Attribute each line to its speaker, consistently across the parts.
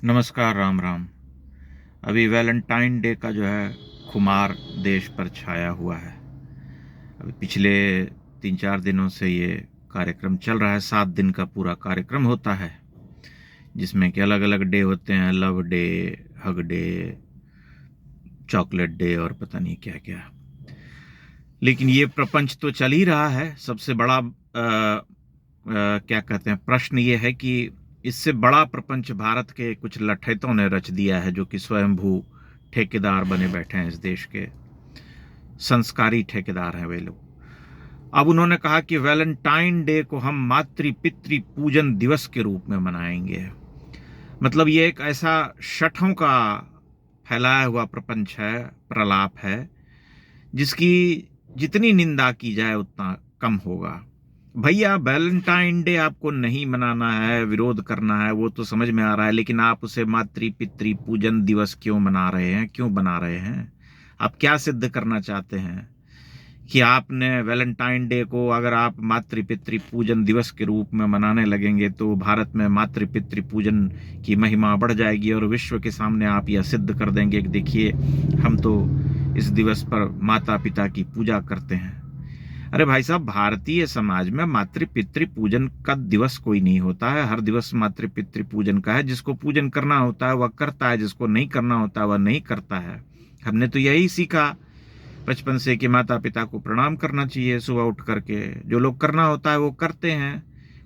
Speaker 1: नमस्कार, राम राम। अभी Valentine day का जो है खुमार देश पर छाया हुआ है। अभी पिछले 3-4 दिनों से ये कार्यक्रम चल रहा है। 7 दिन का पूरा कार्यक्रम होता है जिसमें कि अलग अलग डे होते हैं। Love day, hug day, chocolate day और पता नहीं क्या क्या। लेकिन ये प्रपंच तो चल ही रहा है। सबसे बड़ा क्या कहते हैं, प्रश्न ये है कि इससे बड़ा प्रपंच भारत के कुछ लठैतों ने रच दिया है, जो कि स्वयंभू ठेकेदार बने बैठे हैं। इस देश के संस्कारी ठेकेदार हैं वे लोग। अब उन्होंने कहा कि वैलेंटाइन डे को हम मातृ पितृ पूजन दिवस के रूप में मनाएंगे। मतलब ये एक ऐसा शठों का फैलाया हुआ प्रपंच है, प्रलाप है, जिसकी जितनी निंदा की जाए उतना कम होगा। भैया, वैलेंटाइन डे आपको नहीं मनाना है, विरोध करना है, वो तो समझ में आ रहा है, लेकिन आप उसे मातृ पितृ पूजन दिवस क्यों मना रहे हैं? क्यों बना रहे हैं? आप क्या सिद्ध करना चाहते हैं कि आपने वैलेंटाइन डे को, अगर आप मातृ पितृ पूजन दिवस के रूप में मनाने लगेंगे तो भारत में मातृ पितृ पूजन की महिमा बढ़ जाएगी और विश्व के सामने आप यह सिद्ध कर देंगे कि देखिए, हम तो इस दिवस पर माता पिता की पूजा करते हैं। अरे भाई साहब, भारतीय समाज में मातृ पितृ पूजन का दिवस कोई नहीं होता है। हर दिवस मातृ पितृ पूजन का है। जिसको पूजन करना होता है वह करता है, जिसको नहीं करना होता है वह नहीं करता है। हमने तो यही सीखा बचपन से कि माता पिता को प्रणाम करना चाहिए सुबह उठ करके। जो लोग करना होता है वो करते हैं,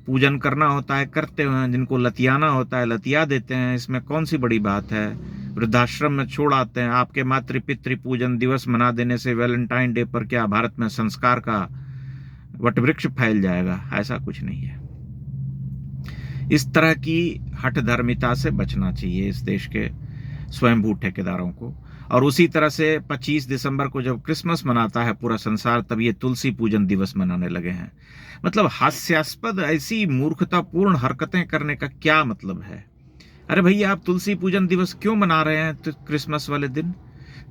Speaker 1: पूजन करना होता है करते हैं, जिनको लतियाना होता है लतिया देते हैं। इसमें कौन सी बड़ी बात है? वृद्धाश्रम में छोड़ आते हैं। आपके मातृ पितृ पूजन दिवस मना देने से वैलेंटाइन डे पर क्या भारत में संस्कार का वटवृक्ष फैल जाएगा? ऐसा कुछ नहीं है। इस तरह की हठ धर्मिता से बचना चाहिए इस देश के स्वयंभू ठेकेदारों को। और उसी तरह से 25 दिसंबर को जब क्रिसमस मनाता है पूरा संसार, तब ये तुलसी पूजन दिवस मनाने लगे हैं। मतलब हास्यास्पद ऐसी मूर्खतापूर्ण हरकतें करने का क्या मतलब है? अरे भैया, आप तुलसी पूजन दिवस क्यों मना रहे हैं तो क्रिसमस वाले दिन?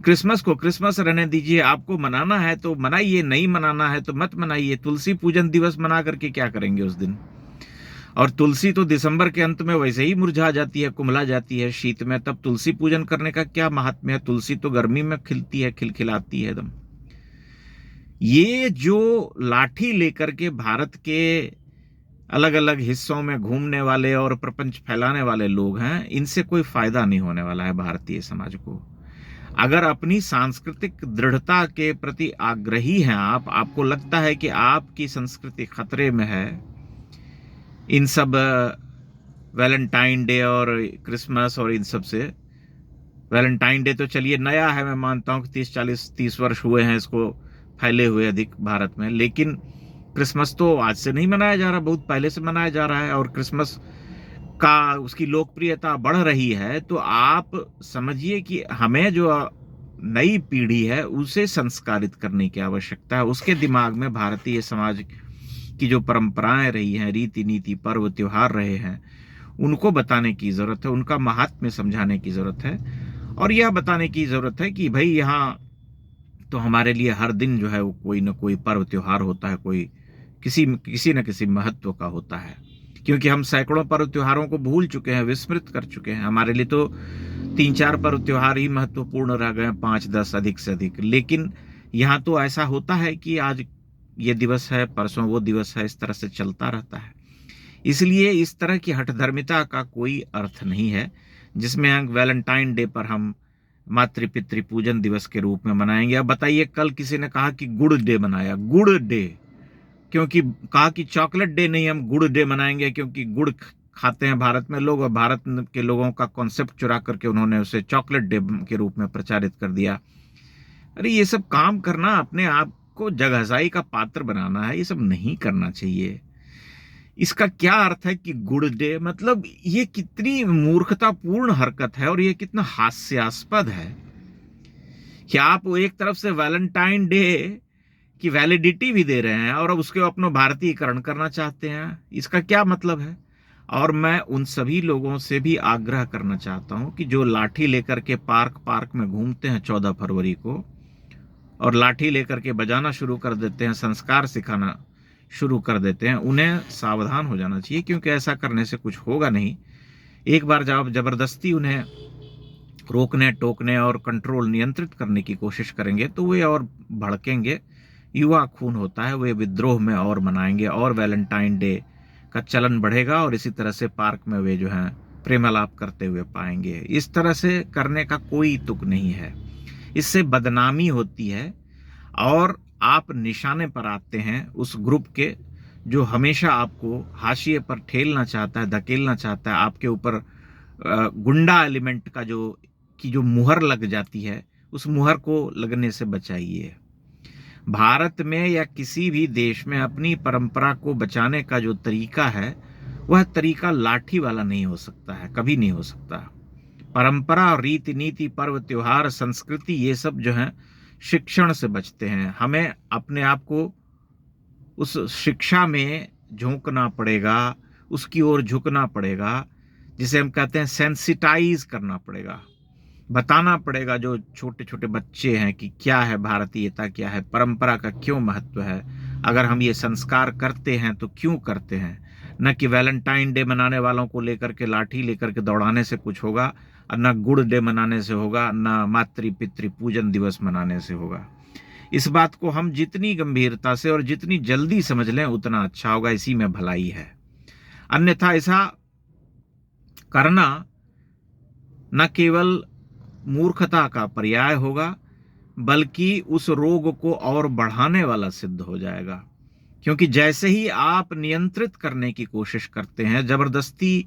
Speaker 1: क्रिसमस को क्रिसमस रहने दीजिए। आपको मनाना है तो मनाइए, नहीं मनाना है तो मत मनाइए। तुलसी पूजन दिवस मना करके क्या करेंगे उस दिन? और तुलसी तो दिसंबर के अंत में वैसे ही मुरझा जाती है, कुम्हला जाती है शीत में। तब तुलसी पूजन करने का क्या महात्म्य है? तुलसी तो गर्मी में खिलती है, खिलखिलाती है एकदम। ये जो लाठी लेकर के भारत के अलग अलग हिस्सों में घूमने वाले और प्रपंच फैलाने वाले लोग हैं, इनसे कोई फायदा नहीं होने वाला है भारतीय समाज को। अगर अपनी सांस्कृतिक दृढ़ता के प्रति आग्रही हैं आपको लगता है कि आपकी संस्कृति खतरे में है इन सब वैलेंटाइन डे और क्रिसमस और इन सब से। वैलेंटाइन डे तो चलिए नया है, मैं मानता हूँ कि 30 वर्ष हुए हैं इसको फैले हुए अधिक भारत में, लेकिन क्रिसमस तो आज से नहीं मनाया जा रहा, बहुत पहले से मनाया जा रहा है। और क्रिसमस का उसकी लोकप्रियता बढ़ रही है। तो आप समझिए कि हमें जो नई पीढ़ी है उसे संस्कारित करने की आवश्यकता है। उसके दिमाग में भारतीय समाज की जो परंपराएं रही हैं, रीति नीति, पर्व त्योहार रहे हैं, उनको बताने की जरूरत है, उनका महात्म्य समझाने की जरूरत है। और यह बताने की जरूरत है कि भाई, यहाँ तो हमारे लिए हर दिन जो है वो कोई ना कोई पर्व त्योहार होता है, कोई किसी न किसी महत्व का होता है। क्योंकि हम सैकड़ों पर्व त्योहारों को भूल चुके हैं, विस्मृत कर चुके हैं। हमारे लिए तो 3-4 पर्व त्योहार ही महत्वपूर्ण रह गए, 5-10 अधिक से अधिक। लेकिन यहाँ तो ऐसा होता है कि आज ये दिवस है, परसों वो दिवस है, इस तरह से चलता रहता है। इसलिए इस तरह की हठधर्मिता का कोई अर्थ नहीं है, जिसमें वैलेंटाइन डे पर हम मातृ पितृ पूजन दिवस के रूप में मनाएंगे। अब बताइए, कल किसी ने कहा कि गुड़ डे मनाया, गुड़ डे क्योंकि कहा कि चॉकलेट डे नहीं, हम गुड़ डे मनाएंगे क्योंकि गुड़ खाते हैं भारत में लोग, और भारत के लोगों का कॉन्सेप्ट चुरा करके उन्होंने उसे चॉकलेट डे के रूप में प्रचारित कर दिया। अरे ये सब काम करना, अपने आप को जगहसाई का पात्र बनाना है, ये सब नहीं करना चाहिए। इसका क्या अर्थ है कि गुड़ डे? मतलब ये कितनी मूर्खतापूर्ण हरकत है और ये कितना हास्यास्पद है कि आप एक तरफ से वैलेंटाइन डे की वैलिडिटी भी दे रहे हैं और अब उसके अपना भारतीयकरण करना चाहते हैं। इसका क्या मतलब है? और मैं उन सभी लोगों से भी आग्रह करना चाहता हूं कि जो लाठी लेकर के पार्क में घूमते हैं 14 फरवरी को और लाठी लेकर के बजाना शुरू कर देते हैं, संस्कार सिखाना शुरू कर देते हैं, उन्हें सावधान हो जाना चाहिए। क्योंकि ऐसा करने से कुछ होगा नहीं। एक बार जब जबरदस्ती उन्हें रोकने टोकने और कंट्रोल नियंत्रित करने की कोशिश करेंगे तो वे और भड़केंगे, युवा खून होता है, वे विद्रोह में और मनाएंगे और वैलेंटाइन डे का चलन बढ़ेगा और इसी तरह से पार्क में वे जो हैं प्रेमालाप करते हुए पाएंगे। इस तरह से करने का कोई तुक नहीं है, इससे बदनामी होती है और आप निशाने पर आते हैं उस ग्रुप के जो हमेशा आपको हाशिए पर ठेलना चाहता है, धकेलना चाहता है। आपके ऊपर गुंडा एलिमेंट का जो मुहर लग जाती है, उस मुहर को लगने से बचाइए। भारत में या किसी भी देश में अपनी परंपरा को बचाने का जो तरीका है वह तरीका लाठी वाला नहीं हो सकता है, कभी नहीं हो सकता। परंपरा और रीति नीति, पर्व त्योहार, संस्कृति, ये सब जो है शिक्षण से बचते हैं। हमें अपने आप को उस शिक्षा में झोंकना पड़ेगा, उसकी ओर झुकना पड़ेगा, जिसे हम कहते हैं सेंसिटाइज करना पड़ेगा। बताना पड़ेगा जो छोटे छोटे बच्चे हैं कि क्या है भारतीयता, क्या है परंपरा का क्यों महत्व है, अगर हम ये संस्कार करते हैं तो क्यों करते हैं। न कि वैलेंटाइन डे मनाने वालों को लेकर के लाठी लेकर के दौड़ाने से कुछ होगा, और न गुड़ डे मनाने से होगा, न मातृ पितृ पूजन दिवस मनाने से होगा। इस बात को हम जितनी गंभीरता से और जितनी जल्दी समझ लें उतना अच्छा होगा, इसी में भलाई है। अन्यथा ऐसा करना न केवल मूर्खता का पर्याय होगा बल्कि उस रोग को और बढ़ाने वाला सिद्ध हो जाएगा। क्योंकि जैसे ही आप नियंत्रित करने की कोशिश करते हैं, जबरदस्ती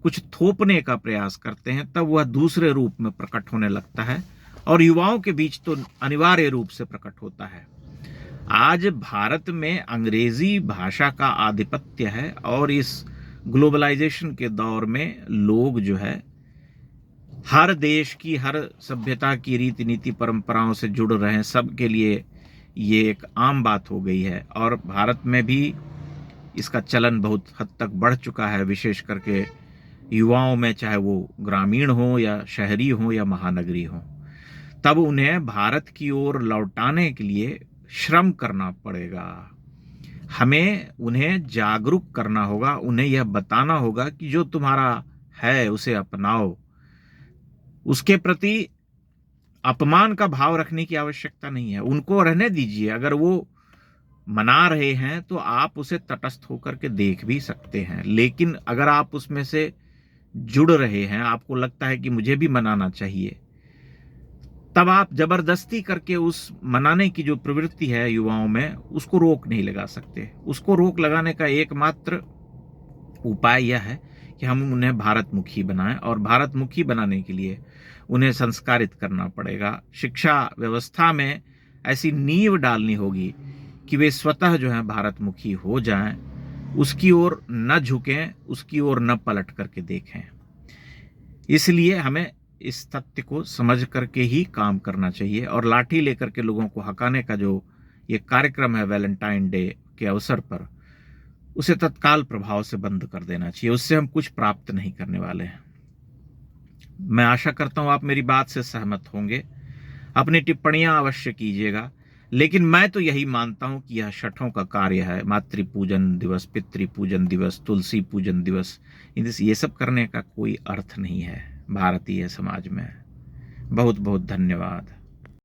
Speaker 1: कुछ थोपने का प्रयास करते हैं, तब वह दूसरे रूप में प्रकट होने लगता है और युवाओं के बीच तो अनिवार्य रूप से प्रकट होता है। आज भारत में अंग्रेजी भाषा का आधिपत्य है और इस ग्लोबलाइजेशन के दौर में लोग जो है हर देश की, हर सभ्यता की रीति नीति परंपराओं से जुड़ रहे हैं। सबके लिए ये एक आम बात हो गई है और भारत में भी इसका चलन बहुत हद तक बढ़ चुका है, विशेष करके युवाओं में, चाहे वो ग्रामीण हो या शहरी हो या महानगरी हो। तब उन्हें भारत की ओर लौटाने के लिए श्रम करना पड़ेगा। हमें उन्हें जागरूक करना होगा, उन्हें यह बताना होगा कि जो तुम्हारा है उसे अपनाओ। उसके प्रति अपमान का भाव रखने की आवश्यकता नहीं है, उनको रहने दीजिए। अगर वो मना रहे हैं तो आप उसे तटस्थ होकर के देख भी सकते हैं, लेकिन अगर आप उसमें से जुड़ रहे हैं, आपको लगता है कि मुझे भी मनाना चाहिए, तब आप जबरदस्ती करके उस मनाने की जो प्रवृत्ति है युवाओं में, उसको रोक नहीं लगा सकते। उसको रोक लगाने का एकमात्र उपाय यह है कि हम उन्हें भारतमुखी बनाएं, और भारतमुखी बनाने के लिए उन्हें संस्कारित करना पड़ेगा। शिक्षा व्यवस्था में ऐसी नींव डालनी होगी कि वे स्वतः जो है भारतमुखी हो जाएं, उसकी ओर न झुकें, उसकी ओर न पलट करके देखें। इसलिए हमें इस तथ्य को समझ करके ही काम करना चाहिए और लाठी लेकर के लोगों को हकाने का जो ये कार्यक्रम है वैलेंटाइन डे के अवसर पर, उसे तत्काल प्रभाव से बंद कर देना चाहिए। उससे हम कुछ प्राप्त नहीं करने वाले हैं। मैं आशा करता हूं आप मेरी बात से सहमत होंगे। अपनी टिप्पणियां अवश्य कीजिएगा, लेकिन मैं तो यही मानता हूं कि यह छठों का कार्य है। मातृ पूजन दिवस, पितृ पूजन दिवस, तुलसी पूजन दिवस, ये सब करने का कोई अर्थ नहीं है भारतीय समाज में। बहुत बहुत धन्यवाद।